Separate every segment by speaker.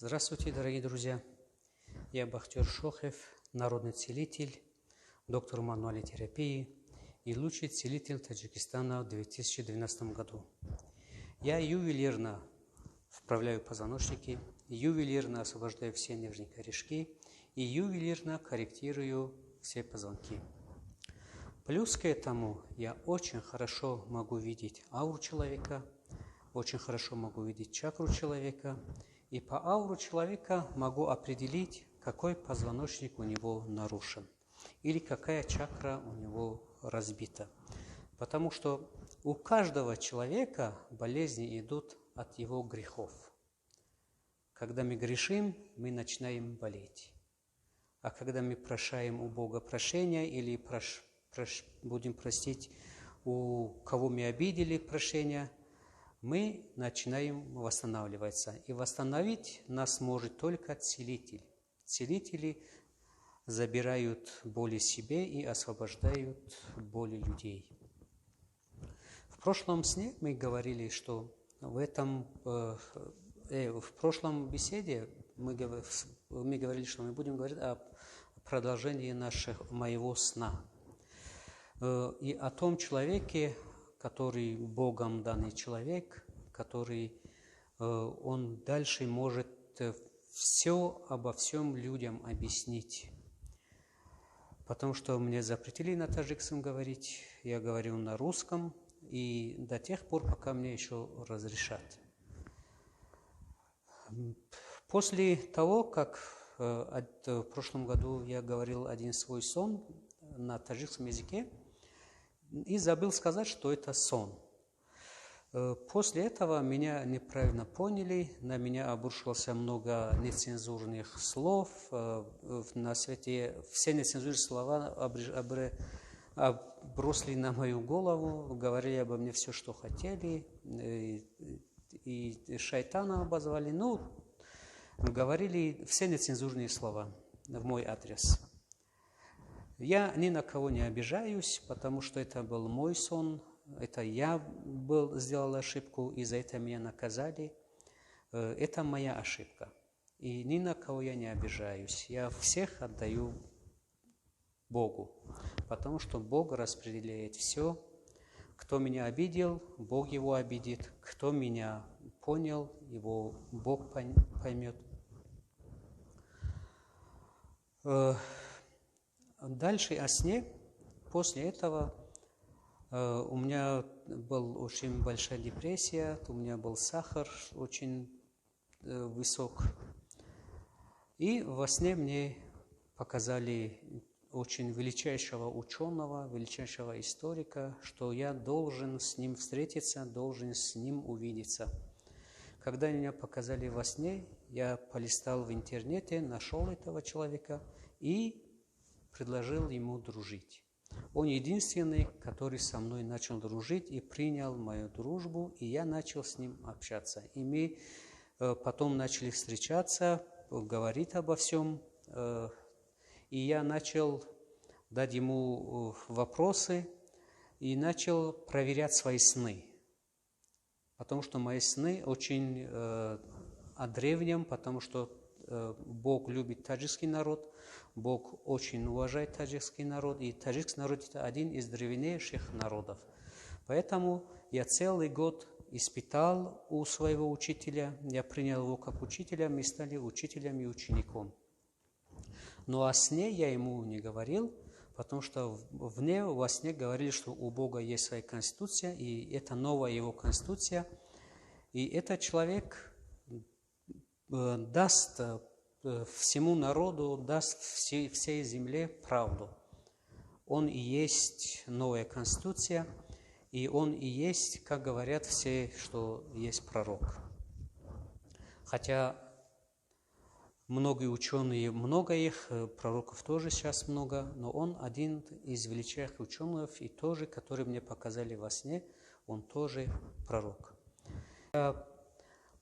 Speaker 1: Здравствуйте, дорогие друзья! Я Бахтиер Шохев, народный целитель, доктор мануальной терапии и лучший целитель Таджикистана в 2012 году. Я ювелирно вправляю позвоночники, ювелирно освобождаю все нервные корешки и ювелирно корректирую все позвонки. Плюс к этому я очень хорошо могу видеть ауру человека, очень хорошо могу видеть чакру человека, и по ауру человека могу определить, какой позвоночник у него нарушен или какая чакра у него разбита. Потому что у каждого человека болезни идут от его грехов. Когда мы грешим, мы начинаем болеть. А когда мы прошаем у Бога прощения или будем просить у кого мы обидели прощения, мы начинаем восстанавливаться. И восстановить нас может только целитель. Целители забирают боли себе и освобождают боли людей. В прошлом сне мы говорили, что в прошлом беседе мы говорили, что мы будем говорить о продолжении моего сна. И о том человеке, который Богом данный человек, который он дальше может все обо всем людям объяснить. Потому что мне запретили на таджикском говорить, я говорю на русском, и до тех пор, пока мне еще разрешат. После того, как в прошлом году я говорил один свой сон на таджикском языке, и забыл сказать, что это сон. После этого меня неправильно поняли, на меня обрушилось много нецензурных слов. На свете все нецензурные слова бросили на мою голову, говорили обо мне все, что хотели, и шайтана обозвали. Говорили все нецензурные слова в мой адрес. Я ни на кого не обижаюсь, потому что это был мой сон, это я сделал ошибку, и за это меня наказали. Это моя ошибка. И ни на кого я не обижаюсь. Я всех отдаю Богу, потому что Бог распределяет все. Кто меня обидел, Бог его обидит. Кто меня понял, его Бог поймет. Дальше о сне. После этого у меня была очень большая депрессия, у меня был сахар очень высок. И во сне мне показали очень величайшего ученого, величайшего историка, что я должен с ним встретиться, должен с ним увидеться. Когда меня показали во сне, я полистал в интернете, нашел этого человека и предложил ему дружить. Он единственный, который со мной начал дружить и принял мою дружбу, и я начал с ним общаться. И мы потом начали встречаться, говорить обо всем, и я начал дать ему вопросы и начал проверять свои сны. Потому что мои сны очень о древнем, потому что Бог любит таджикский народ, Бог очень уважает таджикский народ, и таджикский народ – это один из древнейших народов. Поэтому я целый год испытал у своего учителя, я принял его как учителя, мы стали учителем и учеником. Но о сне я ему не говорил, потому что во сне говорили, что у Бога есть своя конституция, и это новая его конституция, и этот человек даст всему народу, даст всей земле правду. Он и есть новая конституция, и он и есть, как говорят все, что есть пророк. Хотя многие ученые, много их, пророков тоже сейчас много, но он один из величайших ученых, и тоже, который мне показали во сне, он тоже пророк. Я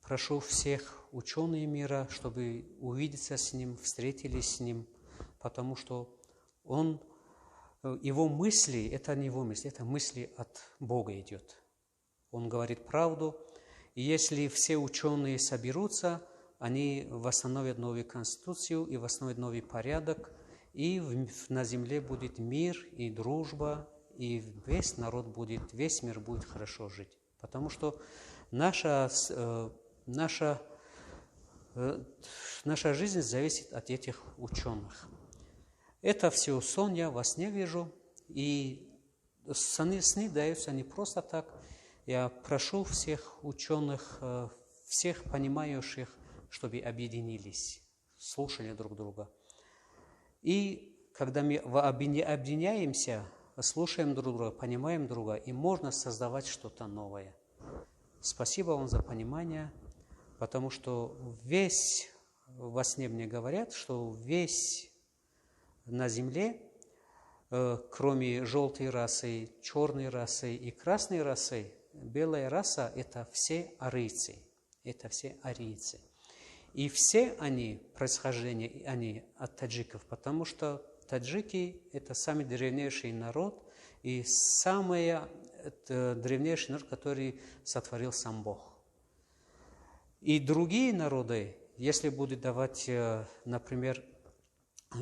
Speaker 1: прошу всех ученых мира, чтобы увидеться с ним, встретились с ним, потому что его мысли, это не его мысли, это мысли от Бога идет. Он говорит правду, и если все ученые соберутся, они восстановят новую конституцию и восстановят новый порядок, и на земле будет мир и дружба, и весь народ будет, весь мир будет хорошо жить. Потому что наша жизнь зависит от этих ученых. Это все сон, я во сне вижу, и сны даются не просто так. Я прошу всех ученых, всех понимающих, чтобы объединились, слушали друг друга. И когда мы объединяемся, слушаем друг друга, понимаем друга, и можно создавать что-то новое. Спасибо вам за понимание, потому что весь, во сне мне говорят, что весь на земле, кроме желтой расы, черной расы и красной расы, белая раса – это все арийцы. Это все арийцы. И все они, происхождение, они от таджиков, потому что таджики – это самый древнейший народ и самый древнейший народ, который сотворил сам Бог. И другие народы, если будут давать, например,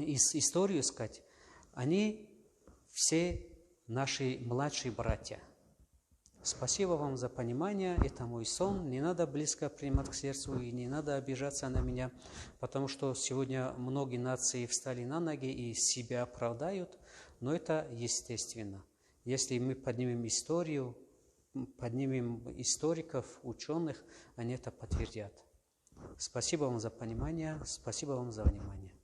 Speaker 1: историю искать, они все наши младшие братья. Спасибо вам за понимание, это мой сон, не надо близко принимать к сердцу и не надо обижаться на меня, потому что сегодня многие нации встали на ноги и себя оправдают, но это естественно. Если мы поднимем историю, поднимем историков, ученых, они это подтвердят. Спасибо вам за понимание, спасибо вам за внимание.